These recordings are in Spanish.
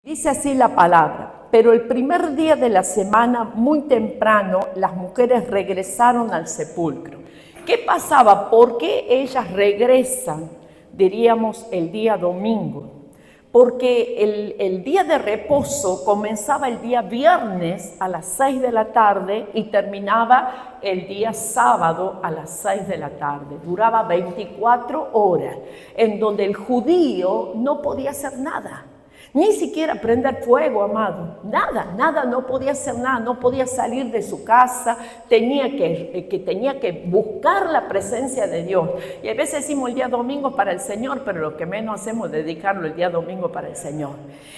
Dice así la palabra: pero el primer día de la semana, muy temprano, las mujeres regresaron al sepulcro. ¿Qué pasaba? ¿Por qué ellas regresan, diríamos, el día domingo? Porque el día de reposo comenzaba el día viernes a las 6 de la tarde y terminaba el día sábado a las 6 de la tarde. Duraba 24 horas, en donde el judío no podía hacer nada. Ni siquiera prender fuego, amado. Nada, no podía hacer nada, no podía salir de su casa, tenía que buscar la presencia de Dios. Y a veces decimos el día domingo para el Señor, pero lo que menos hacemos es dedicarlo el día domingo para el Señor.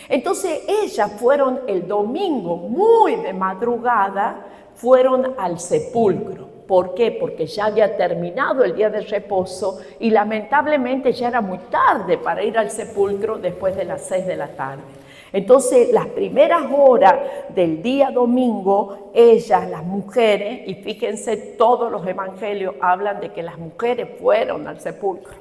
Entonces ellas fueron el domingo, muy de madrugada, fueron al sepulcro. ¿Por qué? Porque ya había terminado el día de reposo y lamentablemente ya era muy tarde para ir al sepulcro después de las 6 de la tarde. Entonces, las primeras horas del día domingo, ellas, las mujeres, y fíjense, todos los evangelios hablan de que las mujeres fueron al sepulcro.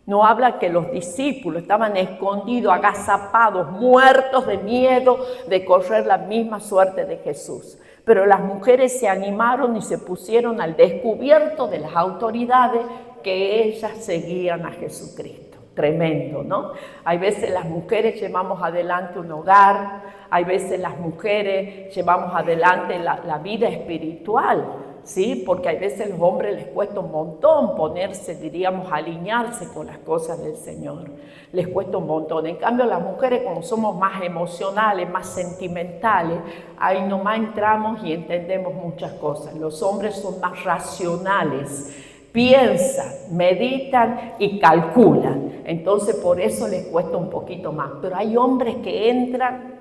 No habla que los discípulos estaban escondidos, agazapados, muertos de miedo de correr la misma suerte de Jesús. Pero las mujeres se animaron y se pusieron al descubierto de las autoridades que ellas seguían a Jesucristo. Tremendo, ¿no? Hay veces las mujeres llevamos adelante un hogar, hay veces las mujeres llevamos adelante la vida espiritual, ¿sí? Porque a veces a los hombres les cuesta un montón ponerse, diríamos, alinearse con las cosas del Señor. Les cuesta un montón. En cambio, las mujeres, como somos más emocionales, más sentimentales, ahí nomás entramos y entendemos muchas cosas. Los hombres son más racionales, piensan, meditan y calculan. Entonces, por eso les cuesta un poquito más. Pero hay hombres que entran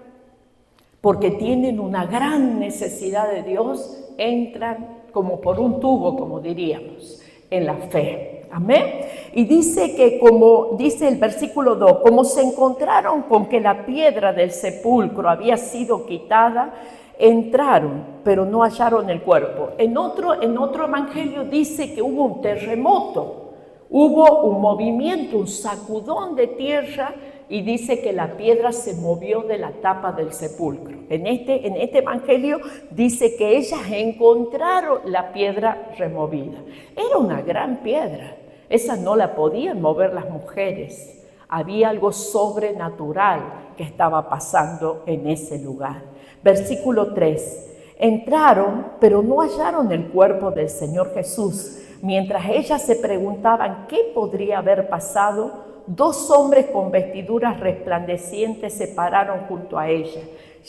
porque tienen una gran necesidad de Dios, entran como por un tubo, como diríamos, en la fe. Amén. Y dice que, como dice el versículo 2, como se encontraron con que la piedra del sepulcro había sido quitada, entraron, pero no hallaron el cuerpo. En otro evangelio dice que hubo un terremoto, hubo un movimiento, un sacudón de tierra, y dice que la piedra se movió de la tapa del sepulcro. En este evangelio dice que ellas encontraron la piedra removida. Era una gran piedra. Esa no la podían mover las mujeres. Había algo sobrenatural que estaba pasando en ese lugar. Versículo 3. Entraron, pero no hallaron el cuerpo del Señor Jesús. Mientras ellas se preguntaban qué podría haber pasado, dos hombres con vestiduras resplandecientes se pararon junto a ella.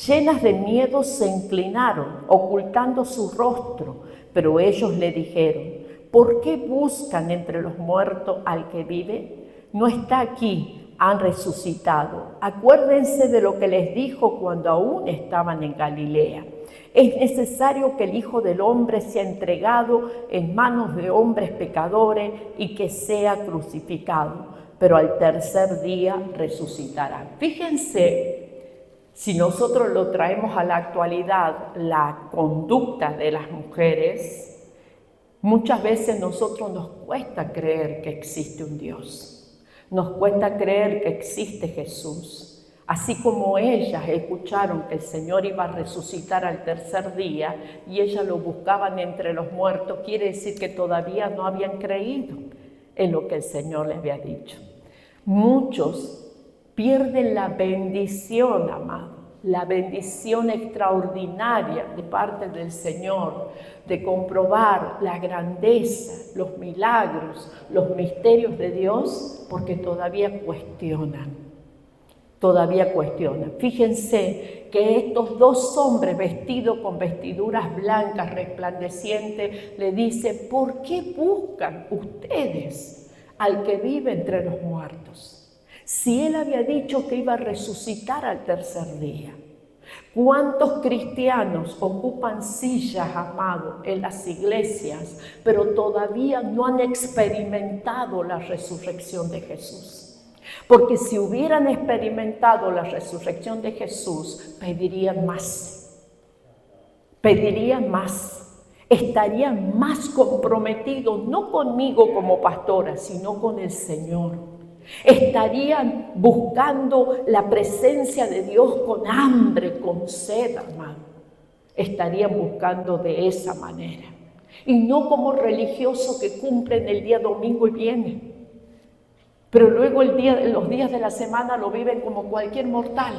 Llenas de miedo se inclinaron, ocultando su rostro, pero ellos le dijeron: ¿por qué buscan entre los muertos al que vive? No está aquí, han resucitado. Acuérdense de lo que les dijo cuando aún estaban en Galilea. Es necesario que el Hijo del Hombre sea entregado en manos de hombres pecadores y que sea crucificado, pero al tercer día resucitará. Fíjense, si nosotros lo traemos a la actualidad, la conducta de las mujeres, muchas veces a nosotros nos cuesta creer que existe un Dios, nos cuesta creer que existe Jesús. Así como ellas escucharon que el Señor iba a resucitar al tercer día y ellas lo buscaban entre los muertos, quiere decir que todavía no habían creído en lo que el Señor les había dicho. Muchos pierden la bendición, amado, la bendición extraordinaria de parte del Señor, de comprobar la grandeza, los milagros, los misterios de Dios, porque todavía cuestionan. Fíjense que estos dos hombres vestidos con vestiduras blancas, resplandecientes, le dicen: ¿por qué buscan ustedes al que vive entre los muertos? Si él había dicho que iba a resucitar al tercer día. ¿Cuántos cristianos ocupan sillas, amado, en las iglesias, pero todavía no han experimentado la resurrección de Jesús? Porque si hubieran experimentado la resurrección de Jesús, pedirían más, estarían más comprometidos, no conmigo como pastora, sino con el Señor. Estarían buscando la presencia de Dios con hambre, con sed, amado. Estarían buscando de esa manera. Y no como religiosos que cumplen el día domingo y vienen. Pero luego los días de la semana lo viven como cualquier mortal.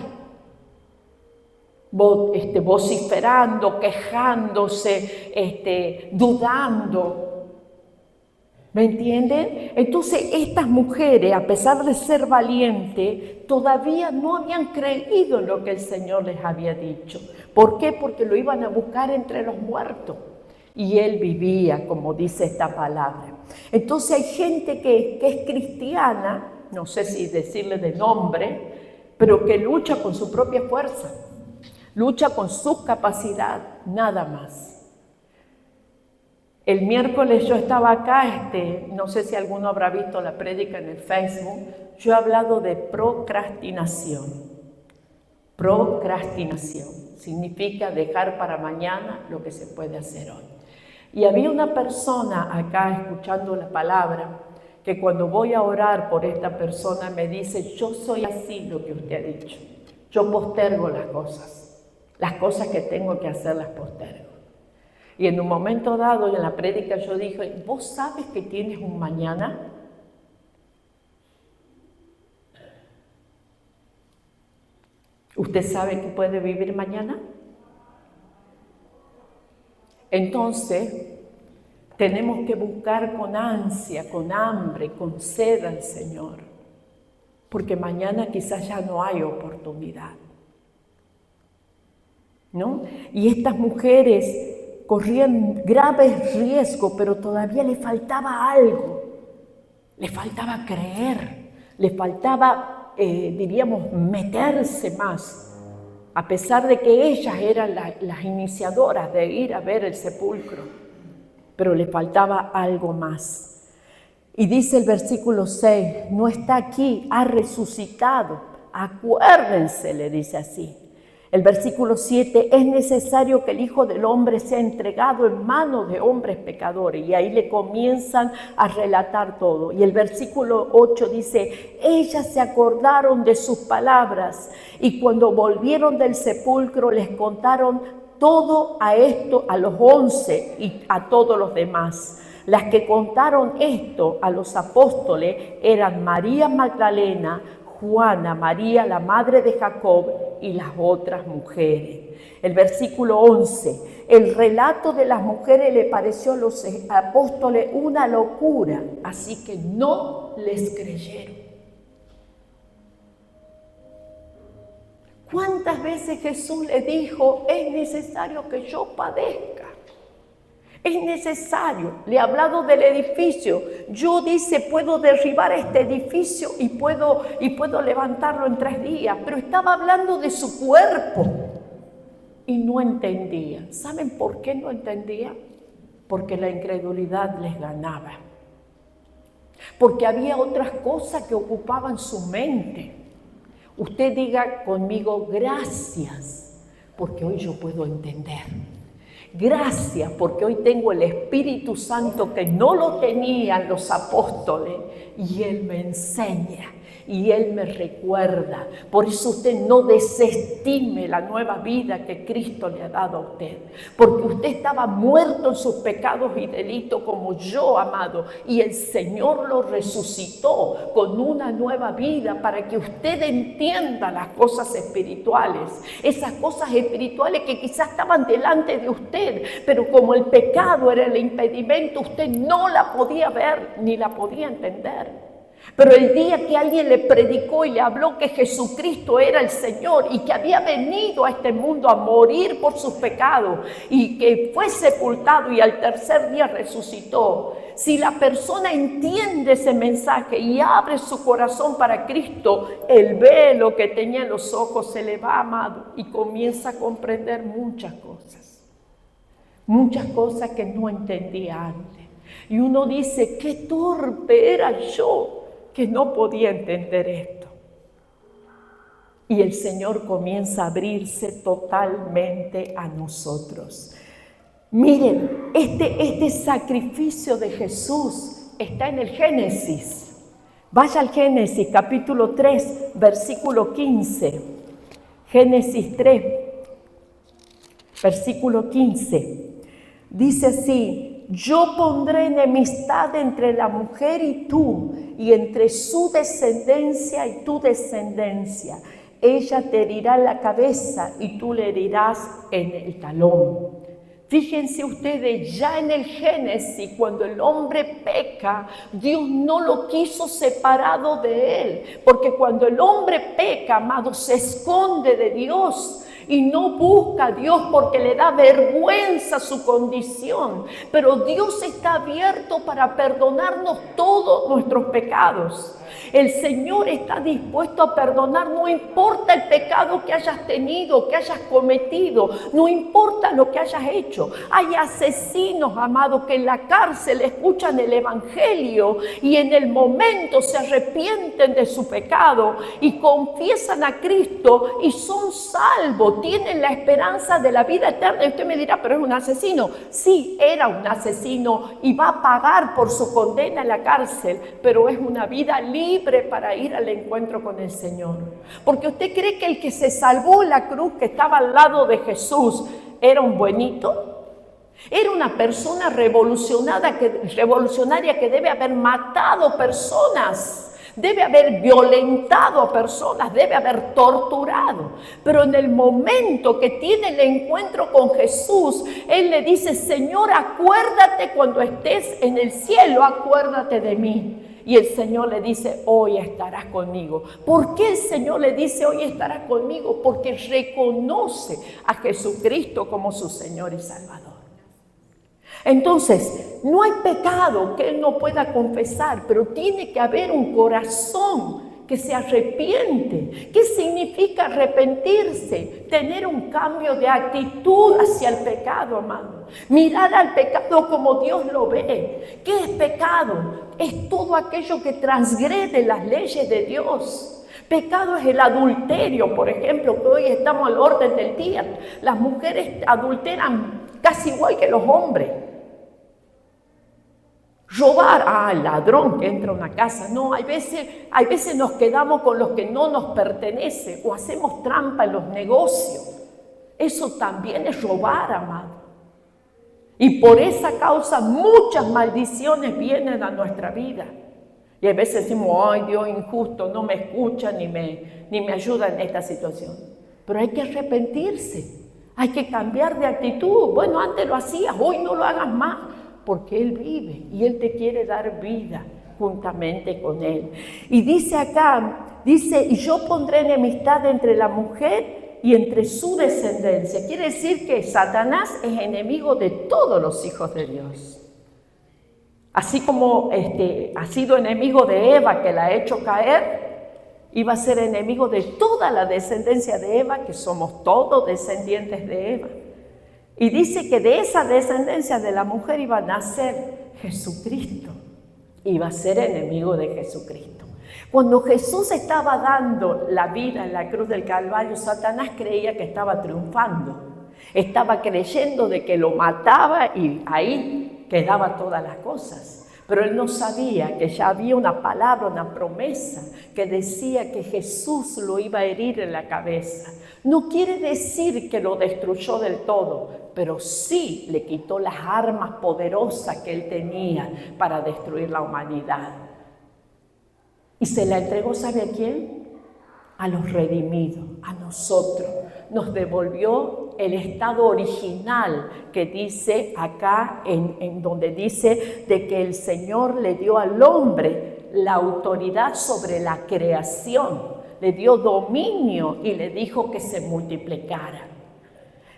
Vociferando, quejándose, dudando. ¿Me entienden? Entonces estas mujeres, a pesar de ser valientes, todavía no habían creído en lo que el Señor les había dicho. ¿Por qué? Porque lo iban a buscar entre los muertos. Y Él vivía, como dice esta palabra. Entonces hay gente que es cristiana, no sé si decirle de nombre, pero que lucha con su propia fuerza, lucha con su capacidad, nada más. El miércoles yo estaba acá, no sé si alguno habrá visto la prédica en el Facebook, yo he hablado de procrastinación. Procrastinación significa dejar para mañana lo que se puede hacer hoy. Y había una persona acá escuchando la palabra, que cuando voy a orar por esta persona me dice, yo soy así lo que usted ha dicho. Yo postergo las cosas que tengo que hacer las postergo. Y en un momento dado, en la prédica yo dije, ¿vos sabes que tienes un mañana? ¿Usted sabe que puede vivir mañana? Entonces, tenemos que buscar con ansia, con hambre, con sed al Señor, porque mañana quizás ya no hay oportunidad, ¿no? Y estas mujeres corrían graves riesgos, pero todavía le faltaba algo, le faltaba creer, le faltaba, diríamos, meterse más. A pesar de que ellas eran las iniciadoras de ir a ver el sepulcro, pero le faltaba algo más. Y dice el versículo 6, no está aquí, ha resucitado. Acuérdense, le dice así. El versículo 7, es necesario que el Hijo del Hombre sea entregado en manos de hombres pecadores. Y ahí le comienzan a relatar todo. Y el versículo 8 dice, ellas se acordaron de sus palabras y cuando volvieron del sepulcro les contaron todo a los 11 y a todos los demás. Las que contaron esto a los apóstoles eran María Magdalena, Juana, María, la madre de Jacob y las otras mujeres. El versículo 11, el relato de las mujeres le pareció a los apóstoles una locura, así que no les creyeron. ¿Cuántas veces Jesús le dijo, es necesario que yo padezca? Es necesario, le he hablado del edificio, yo dice puedo derribar este edificio y puedo levantarlo en 3 días, pero estaba hablando de su cuerpo y no entendía. ¿Saben por qué no entendía? Porque la incredulidad les ganaba, porque había otras cosas que ocupaban su mente. Usted diga conmigo, gracias, porque hoy yo puedo entender. Gracias porque hoy tengo el Espíritu Santo que no lo tenían los apóstoles y Él me enseña y Él me recuerda. Por eso usted no desestime la nueva vida que Cristo le ha dado a usted, porque usted estaba muerto en sus pecados y delitos como yo, amado, y el Señor lo resucitó con una nueva vida para que usted entienda las cosas espirituales, esas cosas espirituales que quizás estaban delante de usted, pero como el pecado era el impedimento, usted no la podía ver ni la podía entender. Pero el día que alguien le predicó y le habló que Jesucristo era el Señor y que había venido a este mundo a morir por sus pecados y que fue sepultado y al 3er día resucitó, si la persona entiende ese mensaje y abre su corazón para Cristo, el velo que tenía en los ojos se le va, amado, y comienza a comprender muchas cosas que no entendía antes. Y uno dice, qué torpe era yo, que no podía entender esto. Y el Señor comienza a abrirse totalmente a nosotros. Miren, este sacrificio de Jesús está en el Génesis. Vaya al Génesis capítulo 3, versículo 15. Génesis 3, versículo 15. Dice así: yo pondré enemistad entre la mujer y tú, y entre su descendencia y tu descendencia. Ella te herirá la cabeza y tú le herirás en el talón. Fíjense ustedes, ya en el Génesis, cuando el hombre peca, Dios no lo quiso separado de él, porque cuando el hombre peca, amado, se esconde de Dios y no busca a Dios porque le da vergüenza su condición. Pero Dios está abierto para perdonarnos todos nuestros pecados. El Señor está dispuesto a perdonar, no importa el pecado que hayas tenido, que hayas cometido, no importa lo que hayas hecho. Hay asesinos, amados, que en la cárcel escuchan el Evangelio y en el momento se arrepienten de su pecado y confiesan a Cristo y son salvos, tienen la esperanza de la vida eterna. Y usted me dirá, pero es un asesino. Sí, era un asesino y va a pagar por su condena en la cárcel, pero es una vida libre para ir al encuentro con el Señor. Porque usted cree que el que se salvó en la cruz, que estaba al lado de Jesús, era un buenito. Era una persona revolucionaria que debe haber matado personas, debe haber violentado a personas, debe haber torturado. Pero en el momento que tiene el encuentro con Jesús, Él le dice: Señor, acuérdate cuando estés en el cielo, acuérdate de mí. Y el Señor le dice: hoy estarás conmigo. ¿Por qué el Señor le dice hoy estarás conmigo? Porque reconoce a Jesucristo como su Señor y Salvador. Entonces, no hay pecado que Él no pueda confesar, pero tiene que haber un corazón que se arrepiente. ¿Qué significa arrepentirse? Tener un cambio de actitud hacia el pecado, amado. Mirar al pecado como Dios lo ve. ¿Qué es pecado? Es todo aquello que transgrede las leyes de Dios. Pecado es el adulterio, por ejemplo, que hoy estamos al orden del día. Las mujeres adulteran casi igual que los hombres. Robar, el ladrón que entra a una casa. No, hay veces nos quedamos con los que no nos pertenece o hacemos trampa en los negocios. Eso también es robar, amado. Y por esa causa muchas maldiciones vienen a nuestra vida. Y a veces decimos: ay, Dios injusto, no me escucha ni me ayuda en esta situación. Pero hay que arrepentirse, hay que cambiar de actitud. Bueno, antes lo hacías, hoy no lo hagas más. Porque Él vive y Él te quiere dar vida juntamente con Él. Y dice acá, y yo pondré enemistad entre la mujer y entre su descendencia. Quiere decir que Satanás es enemigo de todos los hijos de Dios. Así como ha sido enemigo de Eva, que la ha hecho caer, iba a ser enemigo de toda la descendencia de Eva, que somos todos descendientes de Eva. Y dice que de esa descendencia de la mujer iba a nacer Jesucristo. Iba a ser enemigo de Jesucristo. Cuando Jesús estaba dando la vida en la cruz del Calvario, Satanás creía que estaba triunfando. Estaba creyendo de que lo mataba y ahí quedaban todas las cosas. Pero él no sabía que ya había una palabra, una promesa que decía que Jesús lo iba a herir en la cabeza. No quiere decir que lo destruyó del todo, pero sí le quitó las armas poderosas que él tenía para destruir la humanidad. Y se la entregó, ¿sabe a quién? A los redimidos, a nosotros. Nos devolvió el estado original que dice acá, en donde dice de que el Señor le dio al hombre la autoridad sobre la creación. Le dio dominio y le dijo que se multiplicara.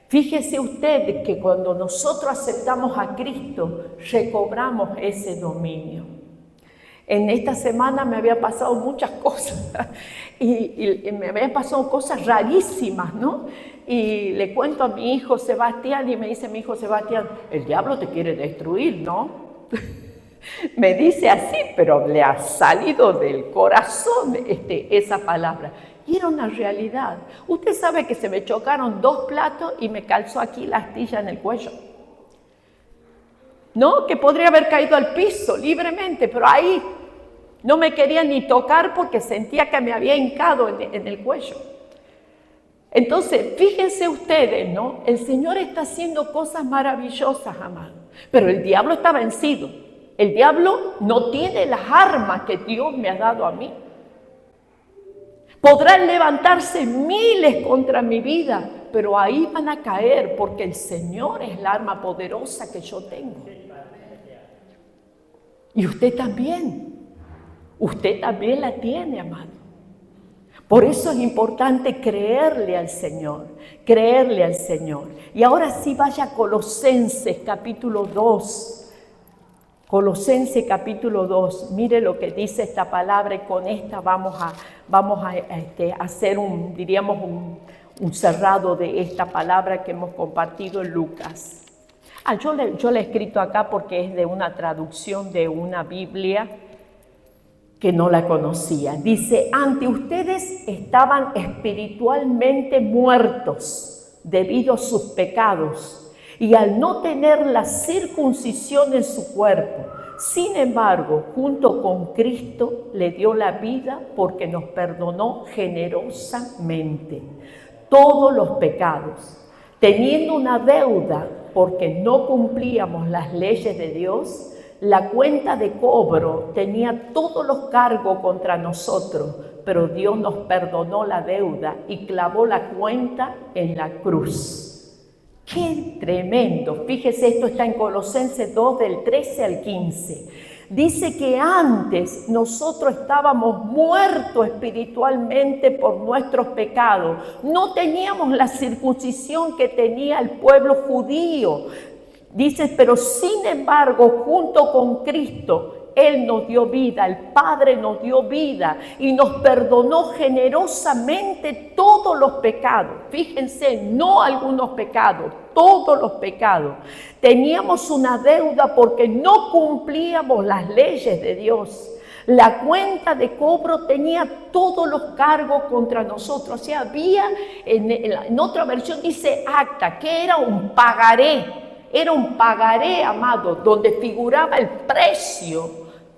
Fíjese usted que cuando nosotros aceptamos a Cristo, recobramos ese dominio. En esta semana me había pasado muchas cosas y me habían pasado cosas rarísimas, ¿no? Y le cuento a mi hijo Sebastián y me dice mi hijo Sebastián: el diablo te quiere destruir, ¿no? Me dice así, pero le ha salido del corazón esa palabra. Y era una realidad. Usted sabe que se me chocaron 2 platos y me calzó aquí la astilla en el cuello. ¿No? Que podría haber caído al piso libremente, pero ahí. No me quería ni tocar porque sentía que me había hincado en el cuello. Entonces, fíjense ustedes, ¿no? El Señor está haciendo cosas maravillosas, amados. Pero el diablo está vencido. El diablo no tiene las armas que Dios me ha dado a mí. Podrán levantarse miles contra mi vida, pero ahí van a caer porque el Señor es la arma poderosa que yo tengo. Y usted también la tiene, amado. Por eso es importante creerle al Señor. Y ahora sí vaya a Colosenses capítulo 2. Colosenses capítulo 2, mire lo que dice esta palabra y con esta vamos a hacer un cerrado de esta palabra que hemos compartido en Lucas. Yo la he escrito acá porque es de una traducción de una Biblia que no la conocía. Dice, ante ustedes estaban espiritualmente muertos debido a sus pecados y al no tener la circuncisión en su cuerpo. Sin embargo, junto con Cristo le dio la vida porque nos perdonó generosamente todos los pecados, teniendo una deuda porque no cumplíamos las leyes de Dios. La cuenta de cobro tenía todos los cargos contra nosotros, pero Dios nos perdonó la deuda y clavó la cuenta en la cruz. ¡Qué tremendo! Fíjese, esto está en Colosenses 2, del 13 al 15. Dice que antes nosotros estábamos muertos espiritualmente por nuestros pecados. No teníamos la circuncisión que tenía el pueblo judío. Dice, pero sin embargo, junto con Cristo, Él nos dio vida, el Padre nos dio vida y nos perdonó generosamente todos los pecados. Fíjense, no algunos pecados, todos los pecados. Teníamos una deuda porque no cumplíamos las leyes de Dios. La cuenta de cobro tenía todos los cargos contra nosotros. O sea, había, en otra versión dice acta, que era un pagaré. Era un pagaré, amado, donde figuraba el precio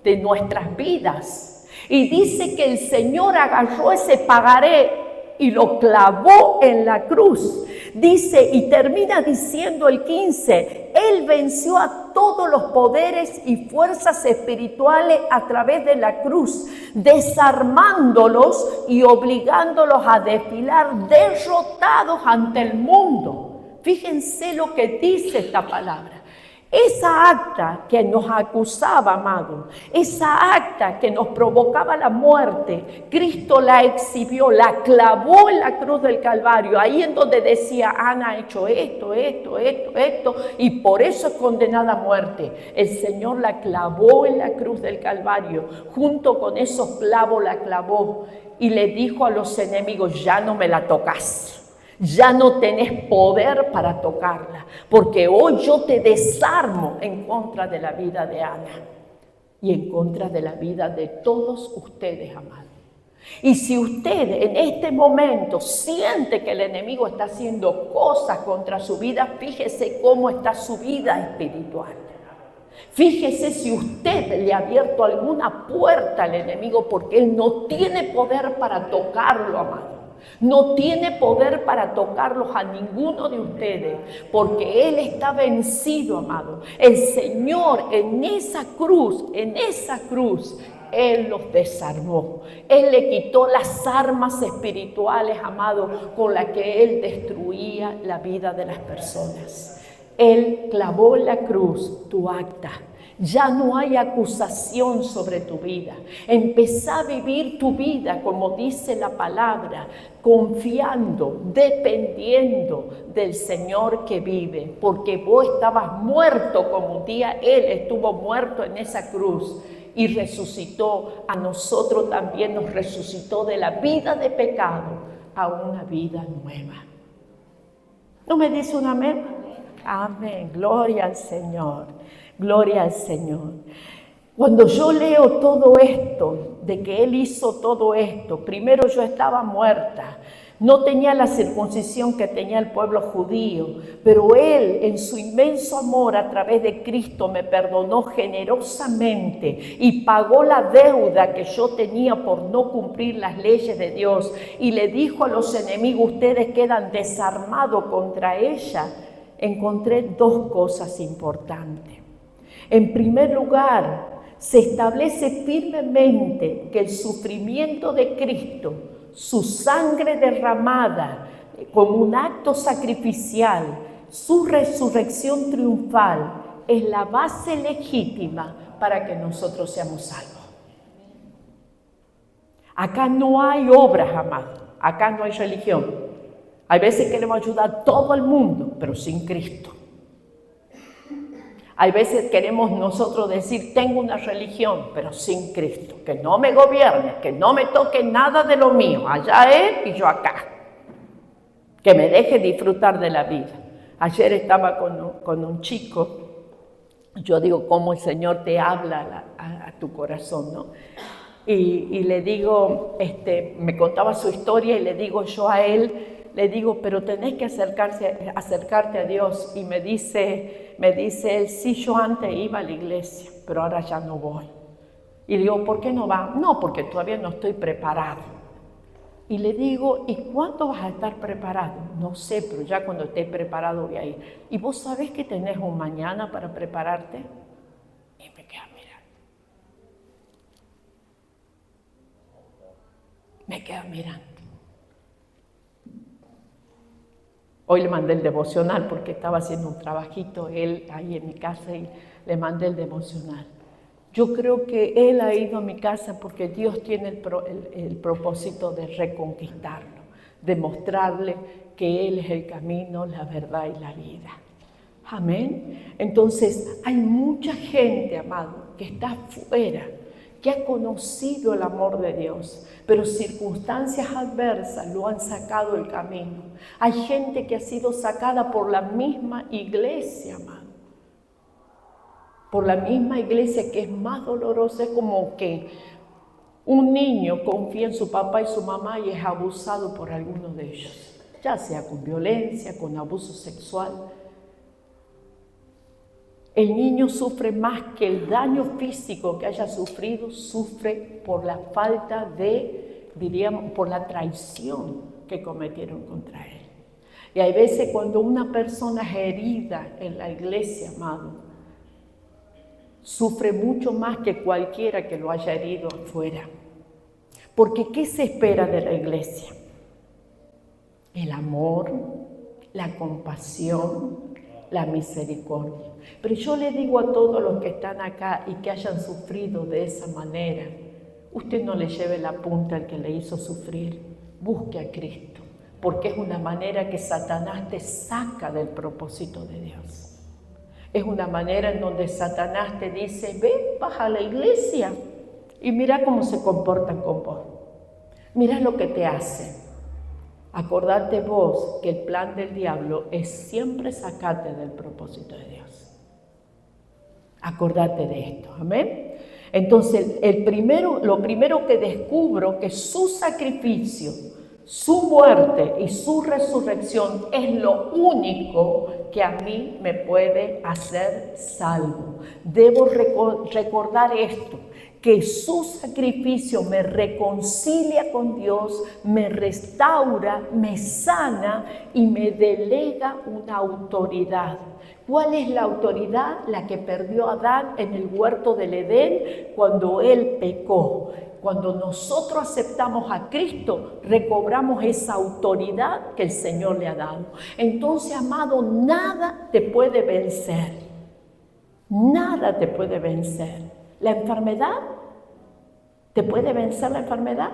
de nuestras vidas. Y dice que el Señor agarró ese pagaré y lo clavó en la cruz. Dice, y termina diciendo el 15, Él venció a todos los poderes y fuerzas espirituales a través de la cruz, desarmándolos y obligándolos a desfilar derrotados ante el mundo. Fíjense lo que dice esta palabra. Esa acta que nos acusaba, amado, esa acta que nos provocaba la muerte, Cristo la exhibió, la clavó en la cruz del Calvario, ahí en donde decía, Ana ha hecho esto, y por eso es condenada a muerte. El Señor la clavó en la cruz del Calvario, junto con esos clavos la clavó, y le dijo a los enemigos, ya no me la tocas. Ya no tenés poder para tocarla, porque hoy yo te desarmo en contra de la vida de Ana y en contra de la vida de todos ustedes, amados. Y si usted en este momento siente que el enemigo está haciendo cosas contra su vida, fíjese cómo está su vida espiritual. Fíjese si usted le ha abierto alguna puerta al enemigo, porque él no tiene poder para tocarlo, amado. No tiene poder para tocarlos a ninguno de ustedes, porque Él está vencido, amado. El Señor en esa cruz, Él los desarmó. Él le quitó las armas espirituales, amado, con las que Él destruía la vida de las personas. Él clavó en la cruz tu acta. Ya no hay acusación sobre tu vida. Empezá a vivir tu vida como dice la palabra, confiando, dependiendo del Señor que vive, porque vos estabas muerto como un día Él estuvo muerto en esa cruz y resucitó. A nosotros también nos resucitó de la vida de pecado a una vida nueva. ¿No me dice un amén? Amén, gloria al Señor. Gloria al Señor. Cuando yo leo todo esto, de que Él hizo todo esto, primero yo estaba muerta, No tenía la circuncisión que tenía el pueblo judío, pero Él, en su inmenso amor a través de Cristo, me perdonó generosamente y pagó la deuda que yo tenía por no cumplir las leyes de Dios. Y le dijo a los enemigos, ustedes quedan desarmados contra ella. Encontré dos cosas importantes. En primer lugar, se establece firmemente que el sufrimiento de Cristo, su sangre derramada como un acto sacrificial, su resurrección triunfal, es la base legítima para que nosotros seamos salvos. Acá no hay obras, amados. Acá no hay religión. Hay veces queremos ayudar a todo el mundo, pero sin Cristo. Hay veces queremos nosotros decir, tengo una religión, pero sin Cristo, que no me gobierne, que no me toque nada de lo mío, allá Él y yo acá, que me deje disfrutar de la vida. Ayer estaba con un chico, yo digo, cómo el Señor te habla a tu corazón, ¿no? Y le digo, me contaba su historia y le digo yo a él, le digo, pero tenés que acercarte a Dios. Y me dice él, sí, yo antes iba a la iglesia, pero ahora ya no voy. Y le digo, ¿por qué no va? No, porque todavía no estoy preparado. Y le digo, ¿y cuándo vas a estar preparado? No sé, pero ya cuando esté preparado voy a ir. ¿Y vos sabés que tenés un mañana para prepararte? Y me queda mirando. Me queda mirando. Hoy le mandé el devocional porque estaba haciendo un trabajito él ahí en mi casa y le mandé el devocional. Yo creo que él ha ido a mi casa porque Dios tiene el propósito de reconquistarlo, de mostrarle que Él es el camino, la verdad y la vida. Amén. Entonces, hay mucha gente, amado, que está afuera, que ha conocido el amor de Dios, pero circunstancias adversas lo han sacado del camino. Hay gente que ha sido sacada por la misma iglesia, amado. Por la misma iglesia, que es más dolorosa. Es como que un niño confía en su papá y su mamá y es abusado por alguno de ellos, ya sea con violencia, con abuso sexual. El niño sufre más que el daño físico que haya sufrido, sufre por la falta de, diríamos, por la traición que cometieron contra él. Y hay veces cuando una persona es herida en la iglesia, amado, sufre mucho más que cualquiera que lo haya herido afuera. Porque ¿qué se espera de la iglesia? El amor, la compasión, la misericordia. Pero yo le digo a todos los que están acá y que hayan sufrido de esa manera, usted no le lleve la punta al que le hizo sufrir, busque a Cristo, porque es una manera que Satanás te saca del propósito de Dios. Es una manera en donde Satanás te dice, ven, vas a la iglesia y mira cómo se comportan con vos. Mira lo que te hacen. Acordate vos que el plan del diablo es siempre sacarte del propósito de Dios. Acordate de esto, amén. Entonces, lo primero que descubro que su sacrificio, su muerte y su resurrección es lo único que a mí me puede hacer salvo. Debo recordar esto, que su sacrificio me reconcilia con Dios, me restaura, me sana y me delega una autoridad. ¿Cuál es la autoridad? La que perdió Adán en el huerto del Edén cuando él pecó. Cuando nosotros aceptamos a Cristo, recobramos esa autoridad que el Señor le ha dado. Entonces, amado, nada te puede vencer. Nada te puede vencer. ¿La enfermedad? ¿Te puede vencer la enfermedad?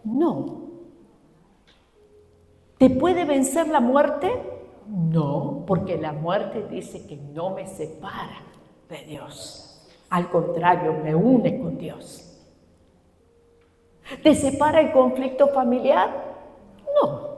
No. ¿Te puede vencer la muerte? No, porque la muerte dice que no me separa de Dios. Al contrario, me une con Dios. ¿Te separa el conflicto familiar? No.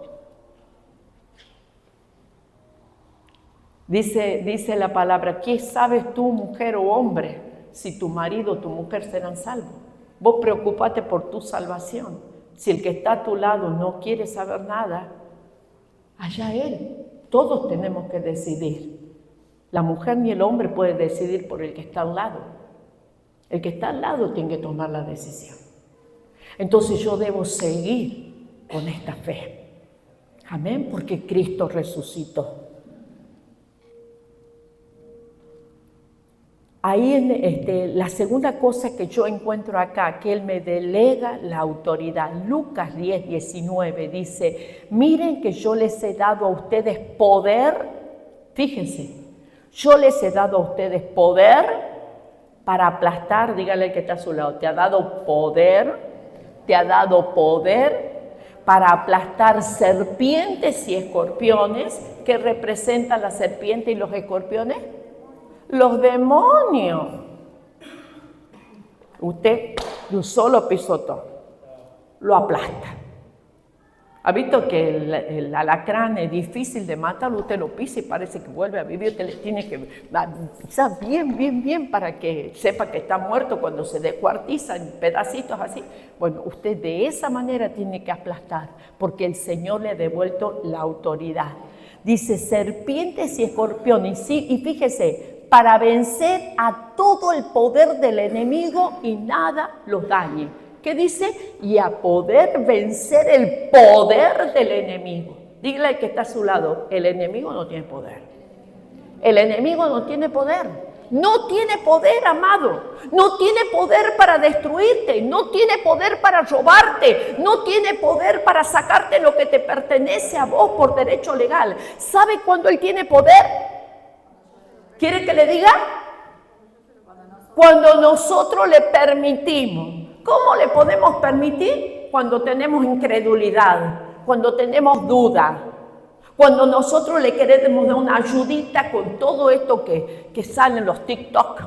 Dice la palabra, ¿qué sabes tú, mujer o hombre, si tu marido o tu mujer serán salvos? Vos preocupate por tu salvación, Si el que está a tu lado no quiere saber nada, allá él. Todos tenemos que decidir. La mujer ni el hombre puede decidir por el que está al lado. El que está al lado tiene que tomar la decisión. Entonces yo debo seguir con esta fe. Amén, porque Cristo resucitó. Ahí la segunda cosa que yo encuentro acá, que Él me delega la autoridad. Lucas 10, 19 dice, miren que yo les he dado a ustedes poder, fíjense, yo les he dado a ustedes poder para aplastar, dígale al que está a su lado, te ha dado poder para aplastar serpientes y escorpiones. ¿Qué representan la serpiente y los escorpiones? Los demonios. Usted de un solo pisotón lo aplasta. ¿Ha visto que el alacrán es difícil de matarlo? Usted lo pisa y parece que vuelve a vivir. Usted le tiene que pisar bien para que sepa que está muerto cuando se descuartiza en pedacitos así. Bueno, usted de esa manera tiene que aplastar, porque el Señor le ha devuelto la autoridad. Dice serpientes y escorpiones. Y fíjese, para vencer a todo el poder del enemigo y nada los dañe. ¿Qué dice? Y a poder vencer el poder del enemigo. Dígale al que está a su lado, el enemigo no tiene poder. El enemigo no tiene poder. No tiene poder, amado. No tiene poder para destruirte. No tiene poder para robarte. No tiene poder para sacarte lo que te pertenece a vos por derecho legal. ¿Sabe cuándo él tiene poder? ¿Quiere que le diga? Cuando nosotros le permitimos. ¿Cómo le podemos permitir? Cuando tenemos incredulidad, cuando tenemos duda, cuando nosotros le queremos dar una ayudita con todo esto que sale en los TikTok,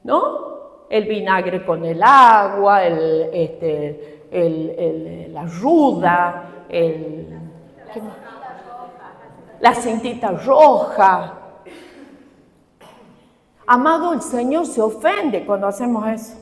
¿no? El vinagre con el agua, la ruda, la cintita roja. Amado, el Señor se ofende cuando hacemos eso.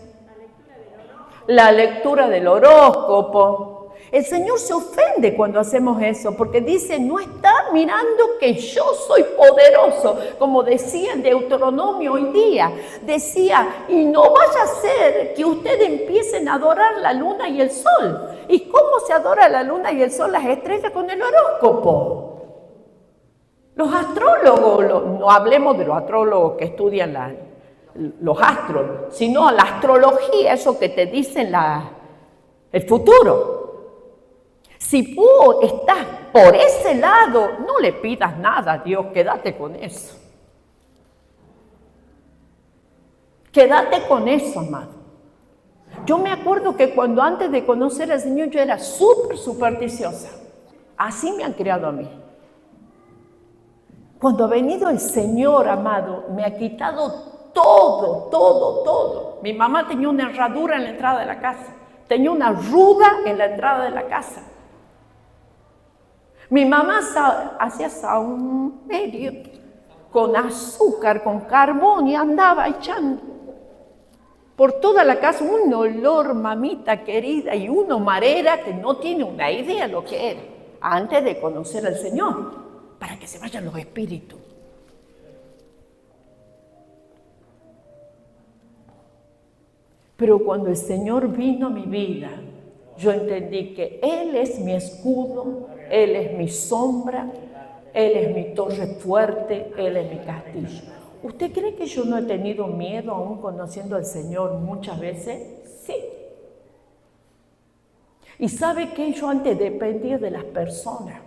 La lectura del horóscopo. El Señor se ofende cuando hacemos eso, porque dice, no está mirando que yo soy poderoso, como decía en Deuteronomio hoy día. Decía, y no vaya a ser que ustedes empiecen a adorar la luna y el sol. ¿Y cómo se adora la luna y el sol, las estrellas? Con el horóscopo. Los astrólogos, no hablemos de los astrólogos que estudian los astros, sino la astrología, eso que te dicen el futuro. Si vos estás por ese lado, no le pidas nada a Dios, quédate con eso. Quédate con eso, amado. Yo me acuerdo que cuando antes de conocer al Señor yo era súper supersticiosa. Así me han criado a mí. Cuando ha venido el Señor, amado, me ha quitado todo. Mi mamá tenía una herradura en la entrada de la casa. Tenía una ruda en la entrada de la casa. Mi mamá hacía saumerio con azúcar, con carbón y andaba echando por toda la casa un olor, mamita querida, y una marera que no tiene una idea lo que era antes de conocer al Señor. Para que se vayan los espíritus. Pero cuando el Señor vino a mi vida, yo entendí que Él es mi escudo, Él es mi sombra, Él es mi torre fuerte, Él es mi castillo. ¿Usted cree que yo no he tenido miedo aún conociendo al Señor muchas veces? Sí. ¿Y sabe qué? Yo antes dependía de las personas.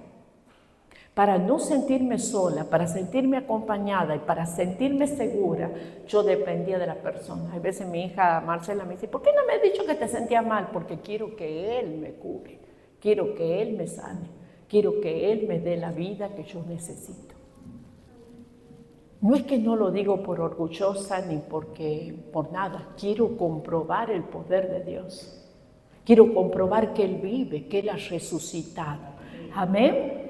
Para no sentirme sola, para sentirme acompañada y para sentirme segura, yo dependía de las personas. A veces mi hija Marcela me dice, ¿por qué no me has dicho que te sentías mal? Porque quiero que Él me cure, quiero que Él me sane, quiero que Él me dé la vida que yo necesito. No es que no lo digo por orgullosa ni por nada, quiero comprobar el poder de Dios. Quiero comprobar que Él vive, que Él ha resucitado. Amén.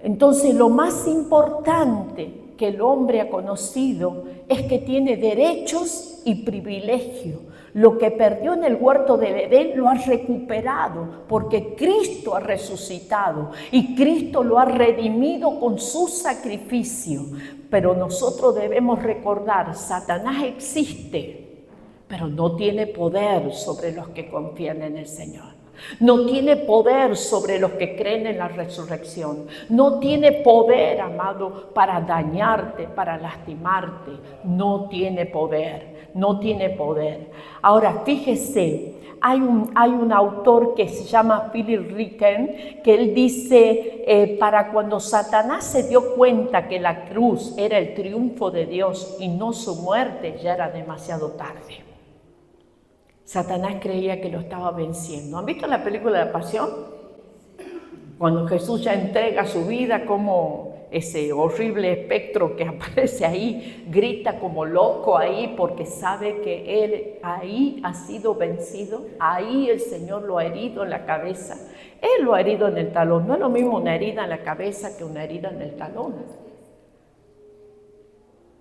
Entonces lo más importante que el hombre ha conocido es que tiene derechos y privilegios. Lo que perdió en el huerto del Edén lo ha recuperado porque Cristo ha resucitado y Cristo lo ha redimido con su sacrificio. Pero nosotros debemos recordar, Satanás existe, pero no tiene poder sobre los que confían en el Señor. No tiene poder sobre los que creen en la resurrección. No tiene poder, amado, para dañarte, para lastimarte. No tiene poder, no tiene poder. Ahora, fíjese, hay un autor que se llama Philip Ryken, que él dice, para cuando Satanás se dio cuenta que la cruz era el triunfo de Dios y no su muerte, ya era demasiado tarde. Satanás creía que lo estaba venciendo. ¿Han visto la película de la Pasión? Cuando Jesús ya entrega su vida, como ese horrible espectro que aparece ahí, grita como loco ahí porque sabe que él ahí ha sido vencido, ahí el Señor lo ha herido en la cabeza, él lo ha herido en el talón. No es lo mismo una herida en la cabeza que una herida en el talón.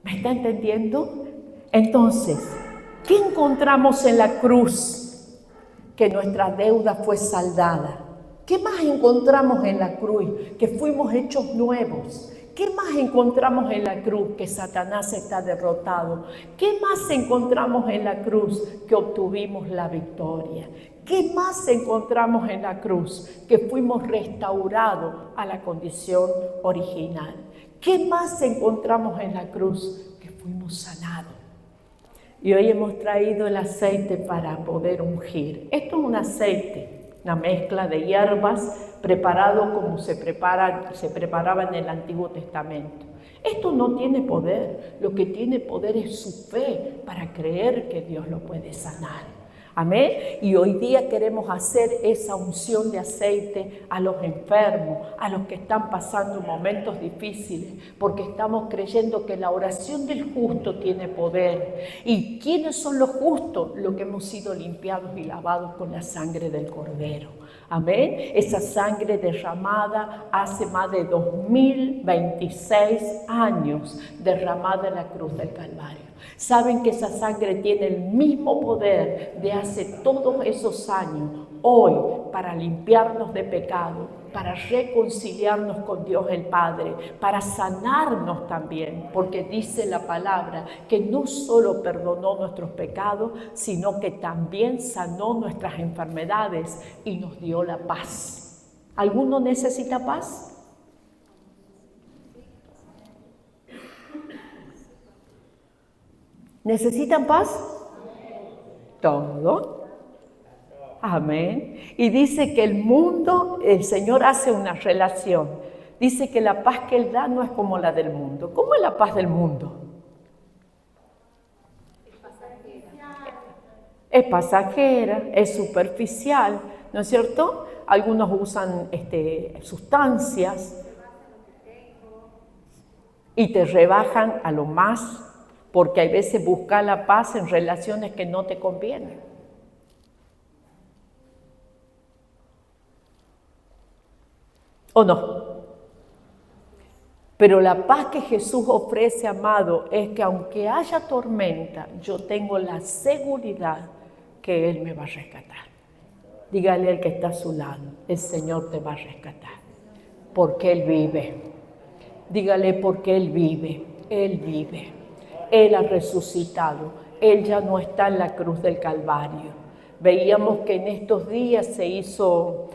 ¿Me está entendiendo? Entonces, ¿qué encontramos en la cruz? Que nuestra deuda fue saldada. ¿Qué más encontramos en la cruz? Que fuimos hechos nuevos. ¿Qué más encontramos en la cruz? Que Satanás está derrotado. ¿Qué más encontramos en la cruz? Que obtuvimos la victoria. ¿Qué más encontramos en la cruz? Que fuimos restaurados a la condición original. ¿Qué más encontramos en la cruz? Que fuimos sanados. Y hoy hemos traído el aceite para poder ungir. Esto es un aceite, una mezcla de hierbas preparado como se preparaba en el Antiguo Testamento. Esto no tiene poder, lo que tiene poder es su fe para creer que Dios lo puede sanar. Amén. Y hoy día queremos hacer esa unción de aceite a los enfermos, a los que están pasando momentos difíciles, porque estamos creyendo que la oración del justo tiene poder. ¿Y quiénes son los justos? Los que hemos sido limpiados y lavados con la sangre del Cordero. Amén. Esa sangre derramada hace más de 2026 años, derramada en la cruz del Calvario. Saben que esa sangre tiene el mismo poder de hace todos esos años, hoy, para limpiarnos de pecado, para reconciliarnos con Dios el Padre, para sanarnos también, porque dice la palabra que no solo perdonó nuestros pecados, sino que también sanó nuestras enfermedades y nos dio la paz. ¿Alguno necesita paz? ¿Necesitan paz? Todo. Amén. Y dice que el mundo, el Señor hace una relación. Dice que la paz que Él da no es como la del mundo. ¿Cómo es la paz del mundo? Es pasajera, es superficial, ¿no es cierto? Algunos usan sustancias y te rebajan a lo más, porque hay veces buscar la paz en relaciones que no te convienen. ¿O no? Pero la paz que Jesús ofrece, amado, es que aunque haya tormenta, yo tengo la seguridad que Él me va a rescatar. Dígale al que está a su lado, el Señor te va a rescatar, porque Él vive. Dígale porque Él vive, Él vive. Él ha resucitado, Él ya no está en la cruz del Calvario. Veíamos que en estos días se hizo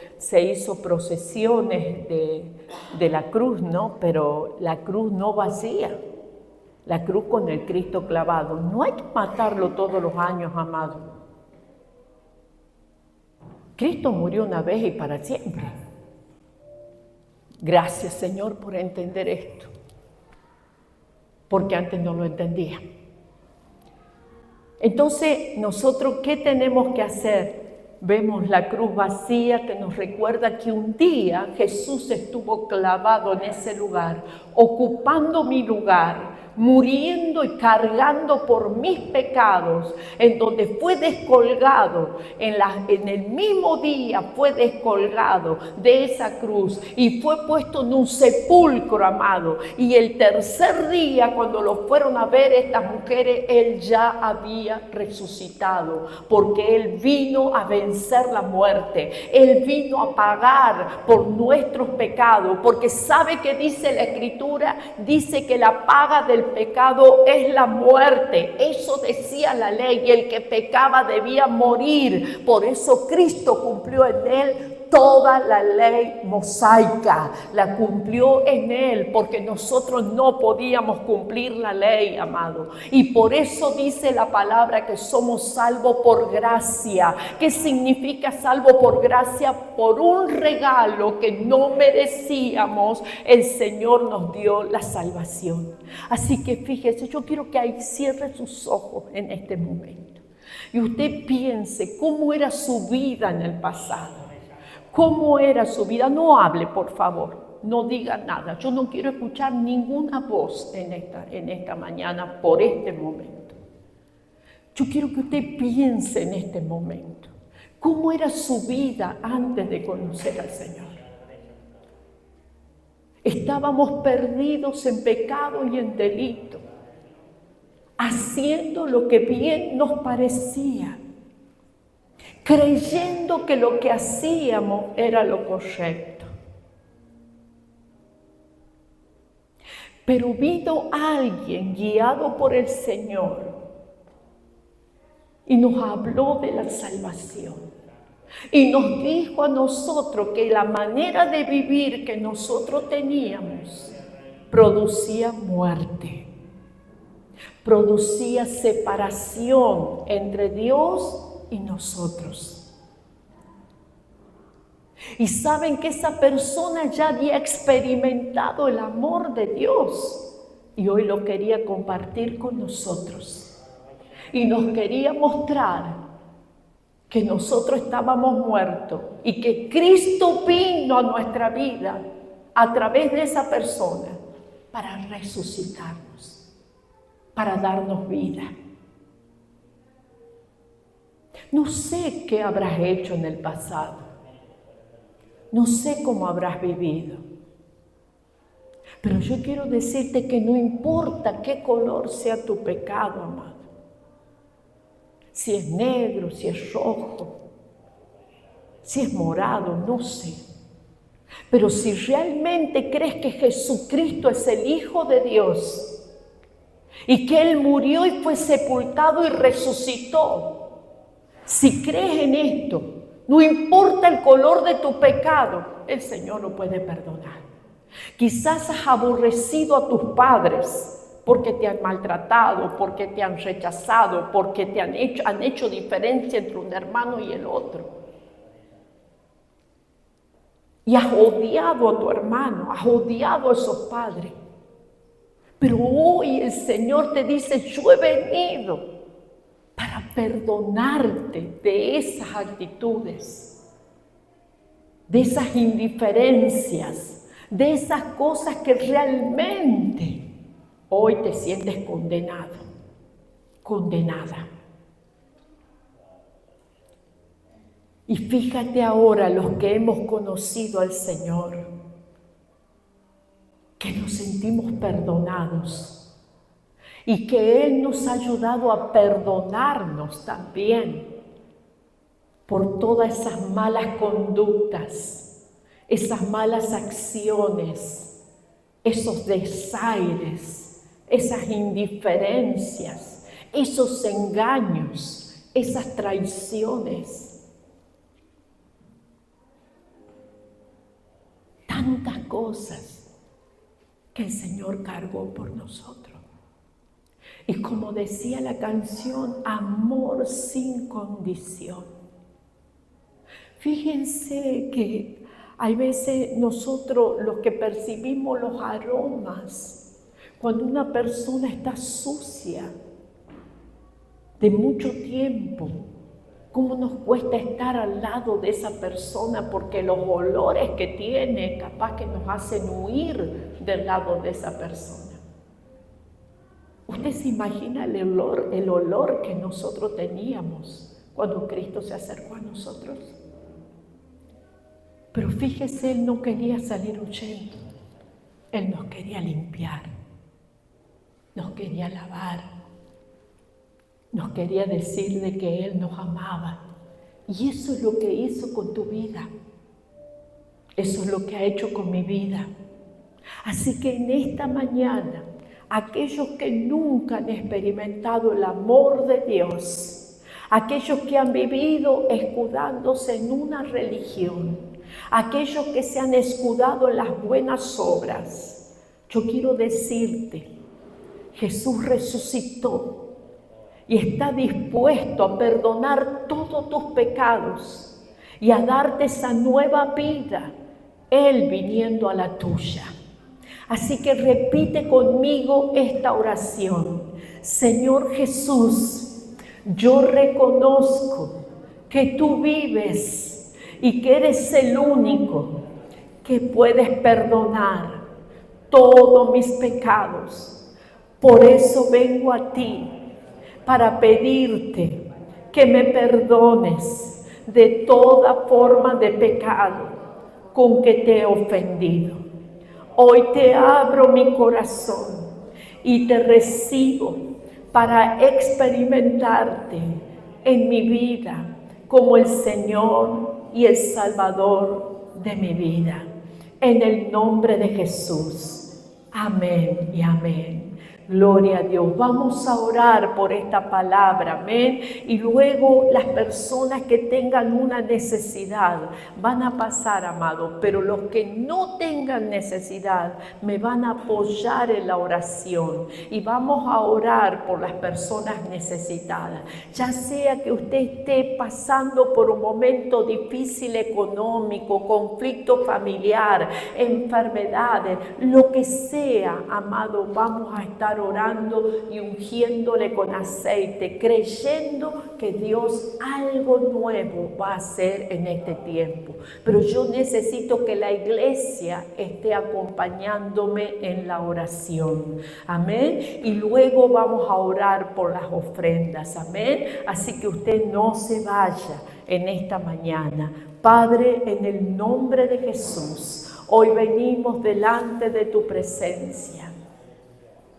procesiones de la cruz, ¿no? Pero la cruz no vacía, la cruz con el Cristo clavado. No hay que matarlo todos los años, amado. Cristo murió una vez y para siempre. Gracias, Señor, por entender esto, porque antes no lo entendía. Entonces, nosotros, ¿qué tenemos que hacer? Vemos la cruz vacía que nos recuerda que un día Jesús estuvo clavado en ese lugar, ocupando mi lugar, muriendo y cargando por mis pecados, en donde fue descolgado, en el mismo día fue descolgado de esa cruz y fue puesto en un sepulcro, amado. Y el tercer día, cuando lo fueron a ver estas mujeres, Él ya había resucitado, porque Él vino a vencer la muerte, Él vino a pagar por nuestros pecados, porque sabe que dice la Escritura, dice que la paga del pecado es la muerte. Eso decía la ley, y el que pecaba debía morir. Por eso Cristo cumplió en Él toda la ley mosaica, la cumplió en Él, porque nosotros no podíamos cumplir la ley, amado. Y por eso dice la palabra que somos salvos por gracia. ¿Qué significa salvo por gracia? Por un regalo que no merecíamos, el Señor nos dio la salvación. Así que fíjese, yo quiero que ahí cierre sus ojos en este momento y usted piense cómo era su vida en el pasado. ¿Cómo era su vida? No hable, por favor, no diga nada. Yo no quiero escuchar ninguna voz en esta mañana por este momento. Yo quiero que usted piense en este momento. ¿Cómo era su vida antes de conocer al Señor? Estábamos perdidos en pecado y en delito, haciendo lo que bien nos parecía, creyendo que lo que hacíamos era lo correcto. Pero vino alguien guiado por el Señor y nos habló de la salvación. Y nos dijo a nosotros que la manera de vivir que nosotros teníamos producía muerte, producía separación entre Dios y nosotros. Y saben que esa persona ya había experimentado el amor de Dios y hoy lo quería compartir con nosotros. Y nos quería mostrar que nosotros estábamos muertos y que Cristo vino a nuestra vida a través de esa persona para resucitarnos, para darnos vida. No sé qué habrás hecho en el pasado, no sé cómo habrás vivido, pero yo quiero decirte que no importa qué color sea tu pecado, amado. Si es negro, si es rojo, si es morado, no sé. Pero si realmente crees que Jesucristo es el Hijo de Dios y que Él murió y fue sepultado y resucitó, si crees en esto, no importa el color de tu pecado, el Señor lo puede perdonar. Quizás has aborrecido a tus padres porque te han maltratado, porque te han rechazado, porque han hecho diferencia entre un hermano y el otro. Y has odiado a tu hermano, has odiado a esos padres. Pero hoy el Señor te dice, yo he venido para perdonarte de esas actitudes, de esas indiferencias, de esas cosas que realmente hoy te sientes condenado, condenada. Y fíjate ahora los que hemos conocido al Señor, que nos sentimos perdonados y que Él nos ha ayudado a perdonarnos también por todas esas malas conductas, esas malas acciones, esos desaires, esas indiferencias, esos engaños, esas traiciones. Tantas cosas que el Señor cargó por nosotros. Y como decía la canción, amor sin condición. Fíjense que hay veces nosotros los que percibimos los aromas, cuando una persona está sucia de mucho tiempo, ¿Cómo nos cuesta estar al lado de esa persona? Porque los olores que tiene capaz que nos hacen huir del lado de esa persona. ¿Usted se imagina el olor que nosotros teníamos cuando Cristo se acercó a nosotros? Pero fíjese, Él no quería salir huyendo. Él nos quería limpiar, nos quería lavar, nos quería decir de que Él nos amaba. Y eso es lo que hizo con tu vida. Eso es lo que ha hecho con mi vida. Así que en esta mañana, aquellos que nunca han experimentado el amor de Dios, aquellos que han vivido escudándose en una religión, aquellos que se han escudado en las buenas obras, yo quiero decirte, Jesús resucitó y está dispuesto a perdonar todos tus pecados y a darte esa nueva vida, Él viniendo a la tuya. Así que repite conmigo esta oración. Señor Jesús, yo reconozco que tú vives y que eres el único que puedes perdonar todos mis pecados. Por eso vengo a ti para pedirte que me perdones de toda forma de pecado con que te he ofendido. Hoy te abro mi corazón y te recibo para experimentarte en mi vida como el Señor y el Salvador de mi vida. En el nombre de Jesús. Amén y amén. Gloria a Dios. Vamos a orar por esta palabra, amén. Y luego las personas que tengan una necesidad van a pasar, amados, pero los que no tengan necesidad me van a apoyar en la oración y vamos a orar por las personas necesitadas. Ya sea que usted esté pasando por un momento difícil económico, conflicto familiar, enfermedades, lo que sea, amado, vamos a estar orando y ungiéndole con aceite, creyendo que Dios algo nuevo va a hacer en este tiempo. Pero yo necesito que la iglesia esté acompañándome en la oración. Amén. Y luego vamos a orar por las ofrendas. Amén. Así que usted no se vaya en esta mañana. Padre, en el nombre de Jesús, hoy venimos delante de tu presencia.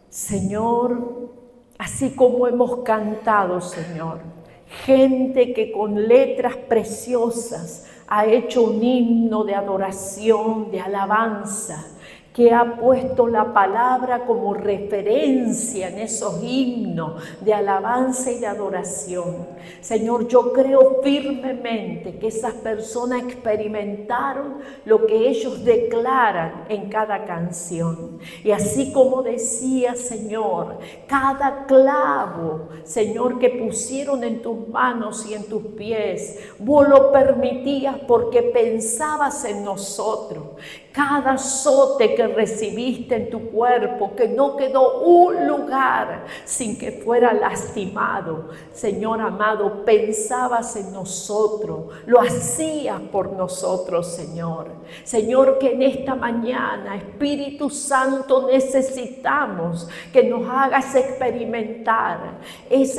Señor, así como hemos cantado, Señor, gente que con letras preciosas ha hecho un himno de adoración, de alabanza, que ha puesto la palabra como referencia en esos himnos de alabanza y de adoración. Señor, yo creo firmemente que esas personas experimentaron lo que ellos declaran en cada canción. Y así como decía, Señor, cada clavo, Señor, que pusieron en tus manos y en tus pies, vos lo permitías porque pensabas en nosotros. Cada azote que recibiste en tu cuerpo, que no quedó un lugar sin que fuera lastimado. Señor amado, pensabas en nosotros, lo hacías por nosotros, Señor. Señor, que en esta mañana, Espíritu Santo, necesitamos que nos hagas experimentar.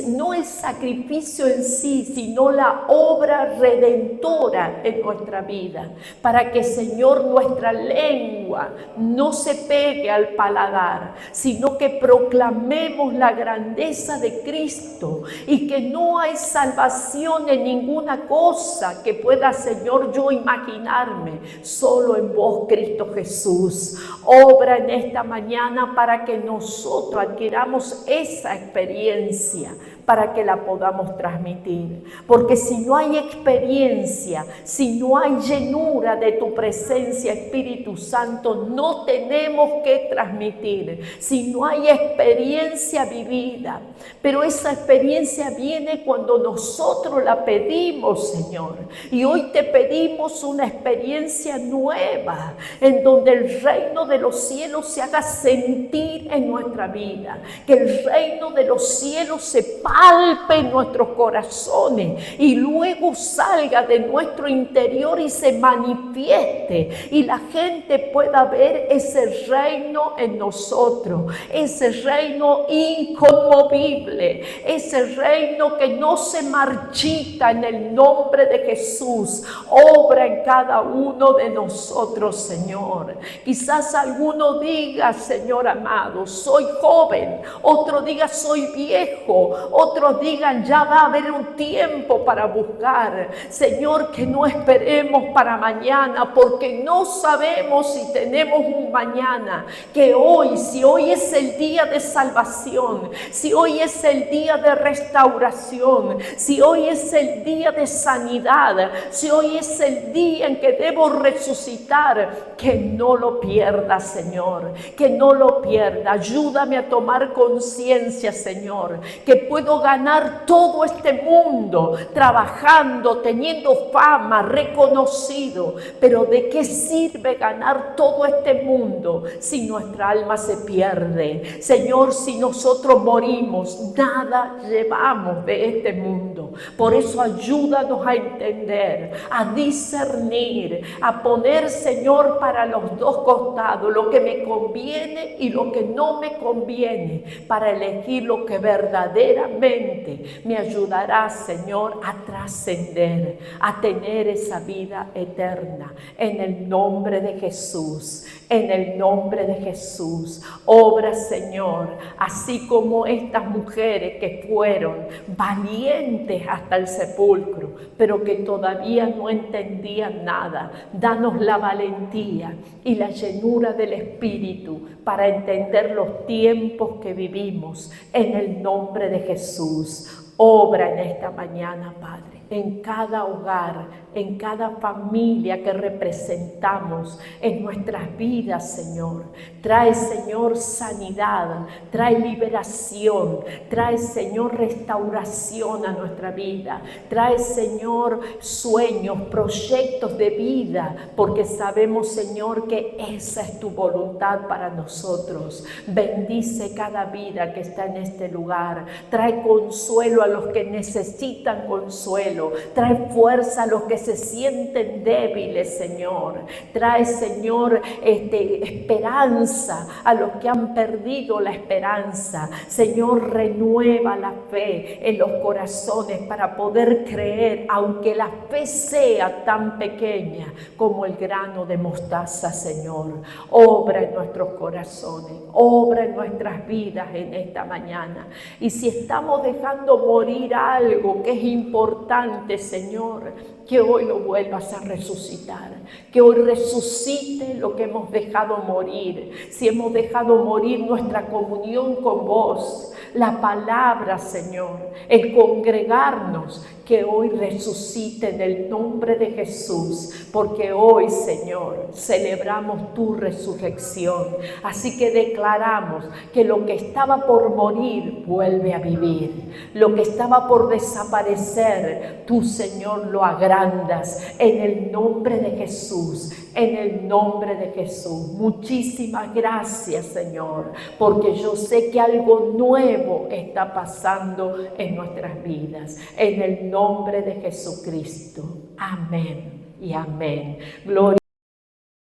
No el sacrificio en sí, sino la obra redentora en nuestra vida. Para que, Señor, nuestra lengua no se pegue al paladar, sino que proclamemos la grandeza de Cristo y que no hay salvación en ninguna cosa que pueda, Señor, yo imaginarme, solo en vos, Cristo Jesús. Obra en esta mañana para que nosotros adquiramos esa experiencia, para que la podamos transmitir. Porque si no hay experiencia, si no hay llenura de tu presencia, Espíritu Santo, no tenemos que transmitir. Si no hay experiencia vivida, pero esa experiencia viene cuando nosotros la pedimos, Señor. Y hoy te pedimos una experiencia nueva, en donde el reino de los cielos se haga sentir en nuestra vida. Que el reino de los cielos se palpe nuestros corazones y luego salga de nuestro interior y se manifieste y la gente pueda ver ese reino en nosotros, ese reino inconmovible, ese reino que no se marchita. En el nombre de Jesús, obra en cada uno de nosotros, Señor. Quizás alguno diga, Señor amado, soy joven, otro diga soy viejo, otros digan ya va a haber un tiempo para buscar. Señor, que no esperemos para mañana, porque no sabemos si tenemos un mañana. Que hoy, si hoy es el día de salvación, si hoy es el día de restauración, si hoy es el día de sanidad, si hoy es el día en que debo resucitar, que no lo pierda, Señor, que no lo pierda. Ayúdame a tomar conciencia, Señor, que puedo ganar todo este mundo trabajando, teniendo fama, reconocido, pero ¿de qué sirve ganar todo este mundo si nuestra alma se pierde? Señor, si nosotros morimos, nada llevamos de este mundo. Por eso ayúdanos a entender, a discernir, a poner, Señor, para los dos costados, lo que me conviene y lo que no me conviene, para elegir lo que verdaderamente me ayudará, Señor, a trascender, a tener esa vida eterna. En el nombre de Jesús, en el nombre de Jesús, obra, Señor, así como estas mujeres que fueron valientes hasta el sepulcro, pero que todavía no entendían nada. Danos la valentía y la llenura del Espíritu para entender los tiempos que vivimos. En el nombre de Jesús, obra en esta mañana, Padre, en cada hogar, en cada familia que representamos, en nuestras vidas, Señor. Trae, Señor, sanidad, trae liberación, trae, Señor, restauración a nuestra vida, trae, Señor, sueños, proyectos de vida, porque sabemos, Señor, que esa es tu voluntad para nosotros. Bendice cada vida que está en este lugar, trae consuelo a los que necesitan consuelo, trae fuerza a los que se sienten débiles, Señor. Trae, Señor, esperanza a los que han perdido la esperanza. Señor, renueva la fe en los corazones para poder creer, aunque la fe sea tan pequeña como el grano de mostaza, Señor. Obra en nuestros corazones, obra en nuestras vidas en esta mañana. Y si estamos dejando morir algo que es importante, Señor, que hoy lo vuelvas a resucitar, que hoy resucite lo que hemos dejado morir. Si hemos dejado morir nuestra comunión con vos, la palabra, Señor, el congregarnos, que hoy resucite en el nombre de Jesús, porque hoy, Señor, celebramos tu resurrección. Así que declaramos que lo que estaba por morir vuelve a vivir, lo que estaba por desaparecer, tú, Señor, lo agrandas en el nombre de Jesús. En el nombre de Jesús. Muchísimas gracias, Señor, porque yo sé que algo nuevo está pasando en nuestras vidas. En el nombre de Jesucristo. Amén y amén. Gloria.